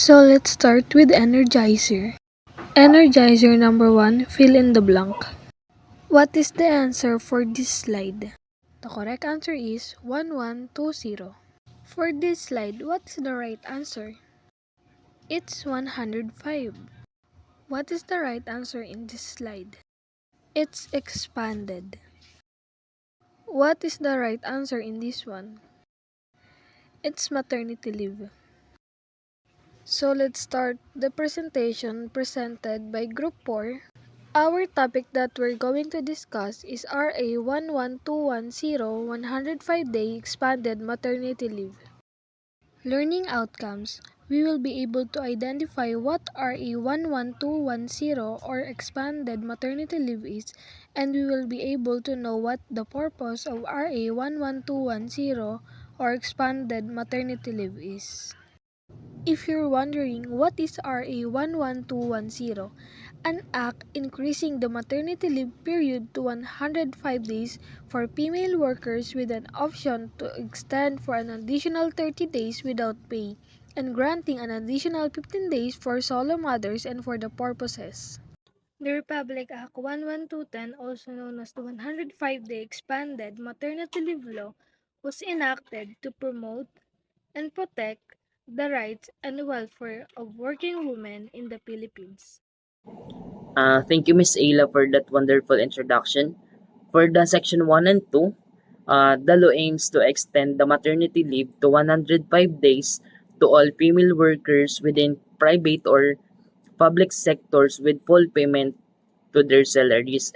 So let's start with Energizer. Energizer number 1, fill in the blank. What is the answer for this slide? The correct answer is 1120. For this slide, what is the right answer? It's 105. What is the right answer in this slide? It's expanded. What is the right answer in this one? It's maternity leave. So let's start the presentation presented by Group 4. Our topic that we're going to discuss is RA 11210 105-day expanded maternity leave. Learning outcomes. We will be able to identify what RA 11210 or expanded maternity leave is, and we will be able to know what the purpose of RA 11210 or expanded maternity leave is. If you're wondering what is RA 11210, an act increasing the maternity leave period to 105 days for female workers with an option to extend for an additional 30 days without pay, and granting an additional 15 days for solo mothers and for the purposes. The Republic Act 11210, also known as the 105-day expanded maternity leave law, was enacted to promote and protect the rights and welfare of working women in the Philippines. Thank you, Miss Ayla, for that wonderful introduction. For the section 1 and 2, the law aims to extend the maternity leave to 105 days to all female workers within private or public sectors with full payment to their salaries,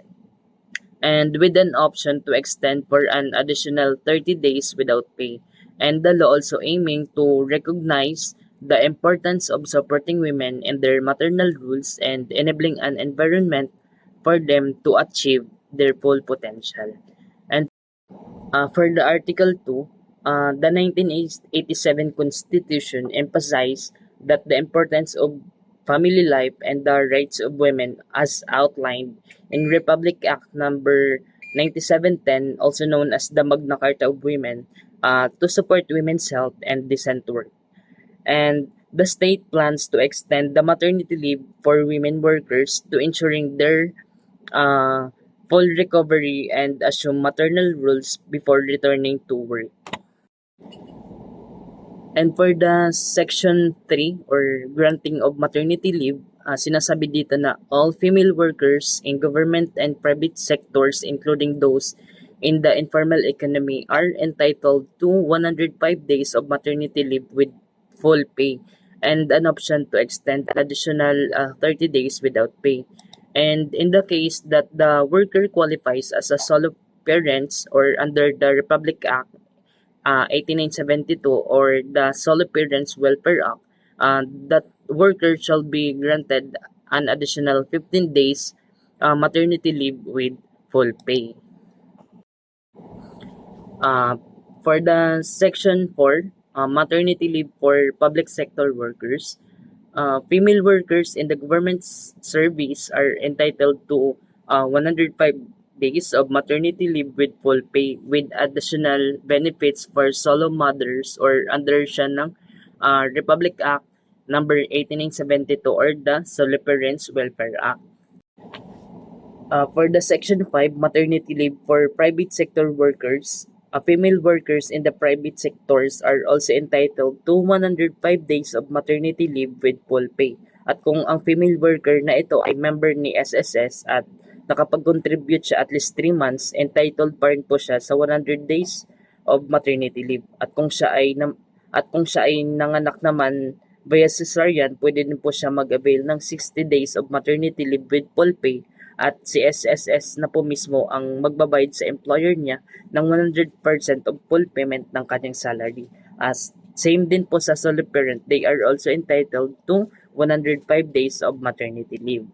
and with an option to extend for an additional 30 days without pay. And the law also aiming to recognize the importance of supporting women in their maternal roles and enabling an environment for them to achieve their full potential. And for the Article 2, the 1987 Constitution emphasized that the importance of family life and the rights of women as outlined in Republic Act number 9710, also known as the Magna Carta of Women, to support women's health and decent work. And the state plans to extend the maternity leave for women workers to ensuring their uh, full recovery and assume maternal roles before returning to work. And for the Section 3 or granting of maternity leave, sinasabi dito na all female workers in government and private sectors, including those in the informal economy, are entitled to 105 days of maternity leave with full pay and an option to extend an additional 30 days without pay. And in the case that the worker qualifies as a solo parents or under the Republic Act 8972 or the Solo Parents Welfare Act, that worker shall be granted an additional 15 days maternity leave with full pay. Uh, for the Section 4, maternity leave for public sector workers, female workers in the government service are entitled to 105 days of maternity leave with full pay with additional benefits for solo mothers or under siya ng Republic Act number 8972 or the Solo Parents Welfare Act. For the Section 5, maternity leave for private sector workers, female workers in the private sectors are also entitled to 105 days of maternity leave with full pay. At kung ang female worker na ito ay member ni SSS at nakapag-contribute siya at least 3 months, entitled pa rin po siya sa 100 days of maternity leave. At kung siya ay nanganak naman via cesarean, pwede din po siya mag-avail ng 60 days of maternity leave with full pay at si SSS na po mismo ang magbabayad sa employer niya ng 100% of full payment ng kanyang salary. As same din po sa solo parent, they are also entitled to 105 days of maternity leave.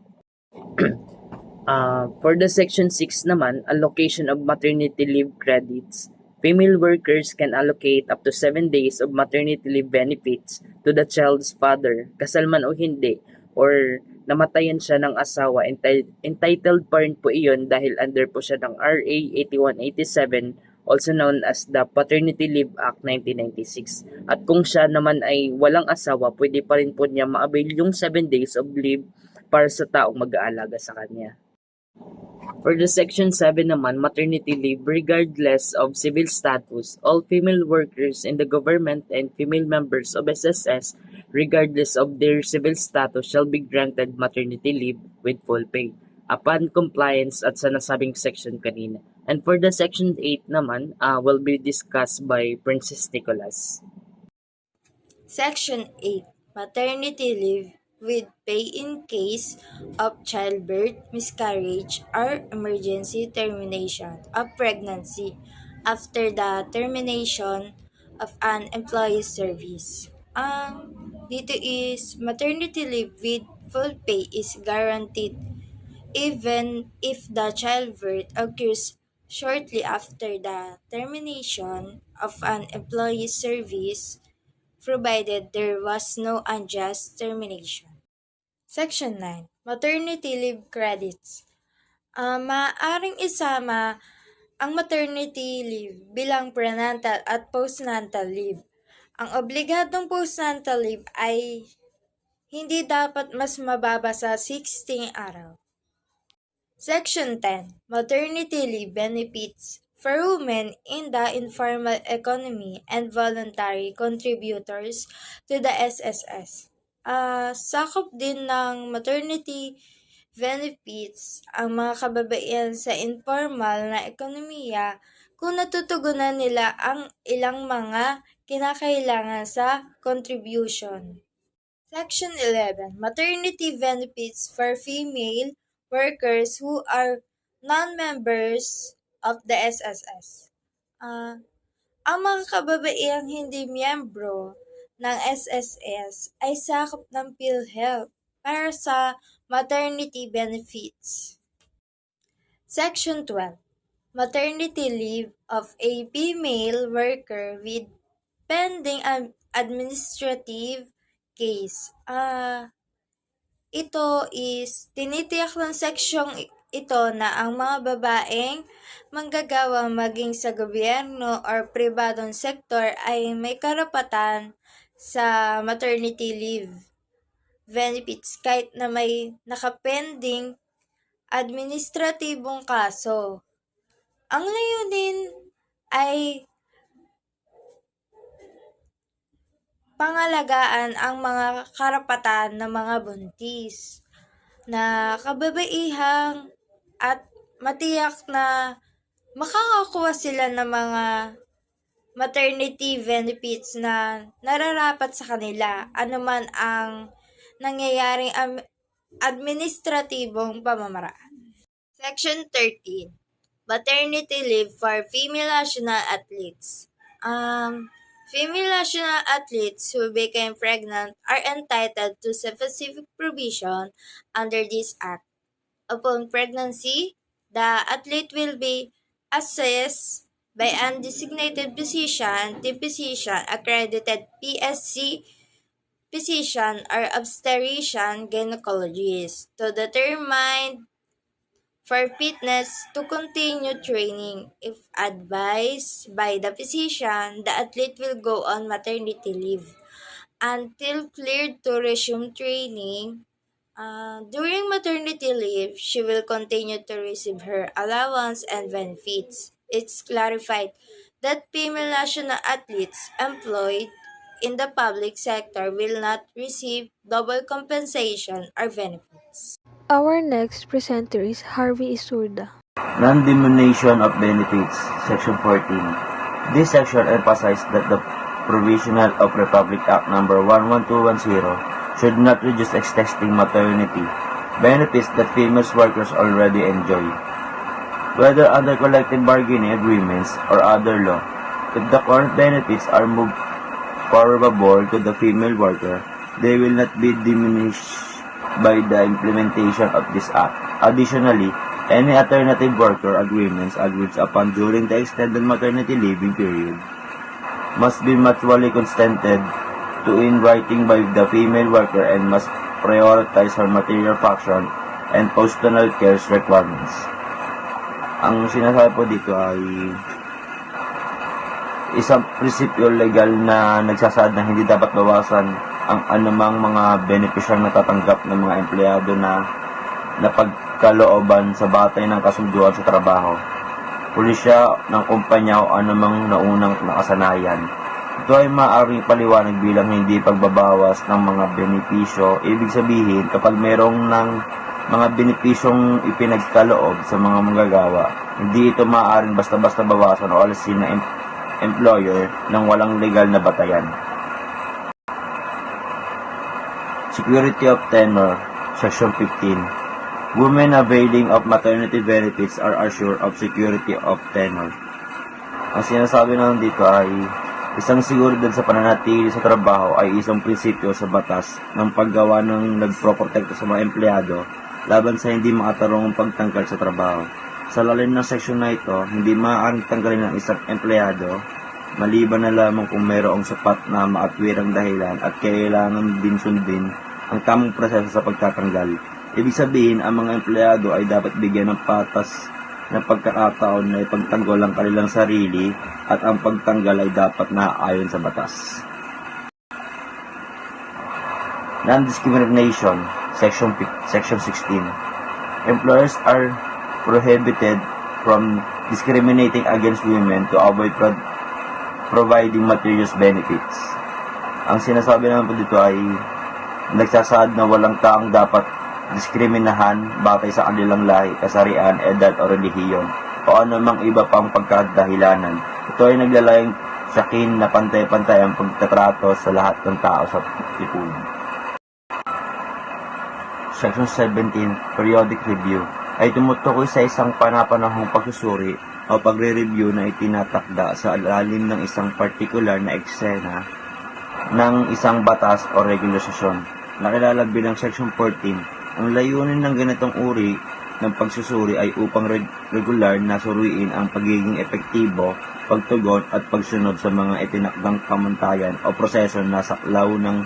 For the Section 6 naman, allocation of maternity leave credits. Female workers can allocate up to 7 days of maternity leave benefits to the child's father, kasal man o hindi, or namatayan siya ng asawa, entitled pa rin po iyon dahil under po siya ng RA 8187 also known as the Paternity Leave Act 1996. At kung siya naman ay walang asawa, pwede pa rin po niya ma-avail yung 7 days of leave para sa taong mag-aalaga sa kanya. For the Section 7 naman, maternity leave, regardless of civil status, all female workers in the government and female members of SSS, regardless of their civil status, shall be granted maternity leave with full pay upon compliance at sa nasabing section kanina. And for the Section 8 naman, will be discussed by Princess Nicholas. Section 8. Maternity leave with pay in case of childbirth, miscarriage, or emergency termination of pregnancy after the termination of an employee's service. Dito is maternity leave with full pay is guaranteed even if the childbirth occurs shortly after the termination of an employee's service, provided there was no unjust termination. Section 9. Maternity leave credits. Maaaring isama ang maternity leave bilang prenatal at postnatal leave. Ang obligadong postnatal leave ay hindi dapat mas mababa sa 16 araw. Section 10. Maternity leave benefits for women in the informal economy and voluntary contributors to the SSS. Sakop din ng maternity benefits ang mga kababaihan sa informal na ekonomiya kung natutugunan nila ang ilang mga kinakailangan sa contribution. Section 11. Maternity benefits for female workers who are non-members of the SSS. Ang mga kababaihang hindi miyembro ng SSS ay sakop ng PhilHealth para sa maternity benefits. Section 12. Maternity leave of a female worker with pending administrative case. Ito is tinitiyak ng seksyong ito na ang mga babaeng manggagawa maging sa gobyerno or pribadong sektor ay may karapatan sa maternity leave benefits kahit na may nakapending administratibong kaso. Ang layunin ay pangalagaan ang mga karapatan ng mga buntis na kababaihang at matiyak na makakakuha sila ng mga maternity benefits na nararapat sa kanila anuman ang nangyayaring administratibong pamamaraan. Section 13. Maternity leave for female national athletes. Female national athletes who became pregnant are entitled to specific provision under this act. Upon pregnancy, the athlete will be assessed by a designated physician, the physician accredited PSC physician or obstetrician gynecologist to determine for fitness to continue training. If advised by the physician, the athlete will go on maternity leave until cleared to resume training. During maternity leave, she will continue to receive her allowance and benefits. It's clarified that female national athletes employed in the public sector will not receive double compensation or benefits. Our next presenter is Harvey Isurda. Non-diminution of benefits, Section 14. This section emphasizes that the provisional of Republic Act No. 11210 should not reduce existing maternity benefits that female workers already enjoy, whether under collective bargaining agreements or other law. If the current benefits are moved forward to the female worker, they will not be diminished by the implementation of this act. Additionally, any alternative worker agreements agreed upon during the extended maternity leaving period must be mutually consented to in writing by the female worker and must prioritize her material function and postnatal care requirements. Ang sinasabi po dito ay isang prinsipyo legal na nagsasaad na hindi dapat bawasan ang anumang mga benepisyang natatanggap ng mga empleyado na napagkalooban sa batay ng kasunduan sa trabaho, pulisya ng kumpanya o anumang naunang nakasanayan. Ito ay maaaring paliwanag bilang hindi pagbabawas ng mga benepisyo. Ibig sabihin, kapag merong ng mga benepisyong ipinagkaloob sa mga manggagawa, hindi ito maaaring basta-basta bawasan o alisin ng employer ng walang legal na batayan. Security of tenure, Section 15. Women availing of maternity benefits are assured of security of tenure. Ang sinasabi naman dito ay isang seguridad sa pananatili sa trabaho ay isang prinsipyo sa batas ng paggawa ng nagproprotekta sa mga empleyado laban sa hindi makatarungang pagtanggal sa trabaho. Sa lalim ng seksyon na ito, hindi maaaring tanggalin ng isang empleyado maliban na lamang kung mayroong sapat na maatwirang dahilan at kailangan din sundin ang tamang proseso sa pagtatanggal. Ibig sabihin, ang mga empleyado ay dapat bigyan ng patas na pagkakataon na ipagtanggol ang kanilang sarili at ang pagtanggal ay dapat naaayon sa batas. Non-discrimination, Section 16. Employers are prohibited from discriminating against women to avoid providing material benefits. Ang sinasabi naman po dito ay nagsasaad na walang taong dapat diskriminahan batay sa kanilang lahi, kasarian, edad o relihiyon o anumang iba pang pagkadahilanan. Ito ay naglalayong sakin na pantay-pantay ang pagtatrato sa lahat ng tao sa lipunan. Section 17, Periodic Review, ay tumutukoy sa isang panapanahong pagsusuri o pagre-review na itinatakda sa ilalim ng isang partikular na eksena ng isang batas o regulasyon. Nakilala bilang Section 14, ang layunin ng ganitong uri ng pagsusuri ay upang regular na suriin ang pagiging epektibo, pagtugon at pagsunod sa mga itinakdang pamantayan o proseso na saklaw ng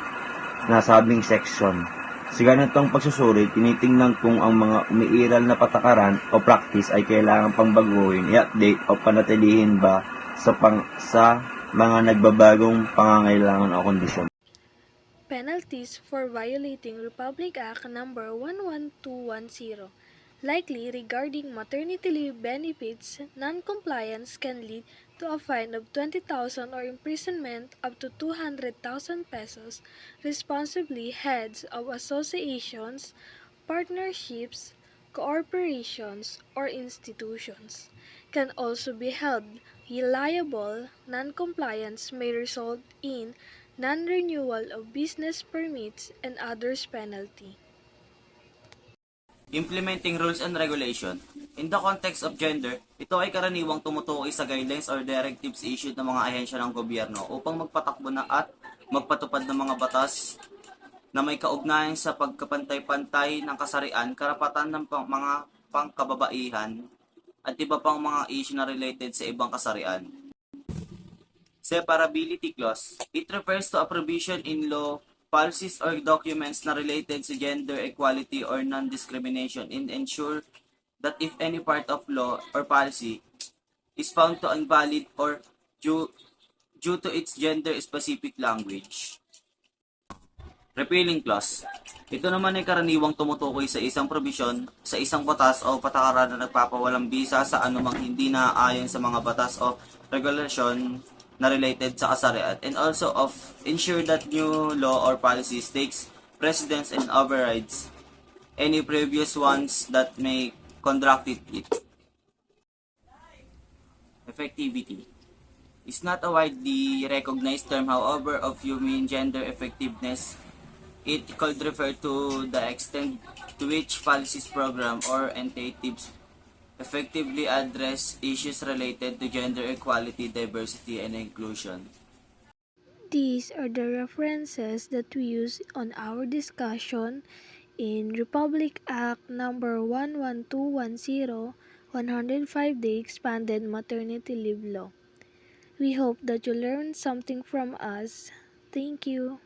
nasabing seksyon. Sa ganitong pagsusuri, tinitingnan kung ang mga umiiral na patakaran o practice ay kailangan pang baguhin, i-update o panatilihin ba sa mga nagbabagong pangangailangan o kondisyon. Penalties for violating Republic Act No. 11210. Likely regarding maternity leave benefits, non-compliance can lead to a fine of 20,000 or imprisonment up to 200,000 pesos. Responsibly, heads of associations, partnerships, corporations, or institutions can also be held liable. Non-compliance may result in non-renewal of business permits and others penalty. Implementing rules and regulation. In the context of gender, ito ay karaniwang tumutukoy sa guidelines or directives issued ng mga ahensya ng gobyerno upang magpatakbo na at magpatupad ng mga batas na may kaugnayan sa pagkapantay-pantay ng kasarian, karapatan ng mga pangkababaihan, at iba pang mga issue na related sa ibang kasarian. Separability clause. It refers to a provision in law, policies or documents na related to gender equality or non-discrimination and ensure that if any part of law or policy is found to invalid or due to its gender-specific language. Repealing clause. Ito naman ay karaniwang tumutukoy sa isang provision sa isang batas o patakaran na nagpapawalang bisa sa anumang hindi naaayon sa mga batas o regulasyon na related sa kasarian, and also of ensure that new law or policies takes precedence and overrides any previous ones that may contradict it. Effectivity is not a widely recognized term, however, of human gender effectiveness. It could refer to the extent to which policies, program, or initiatives effectively address issues related to gender equality, diversity, and inclusion. These are the references that we use on our discussion in Republic Act No. 11210, 105-day expanded maternity leave law. We hope that you learned something from us. Thank you.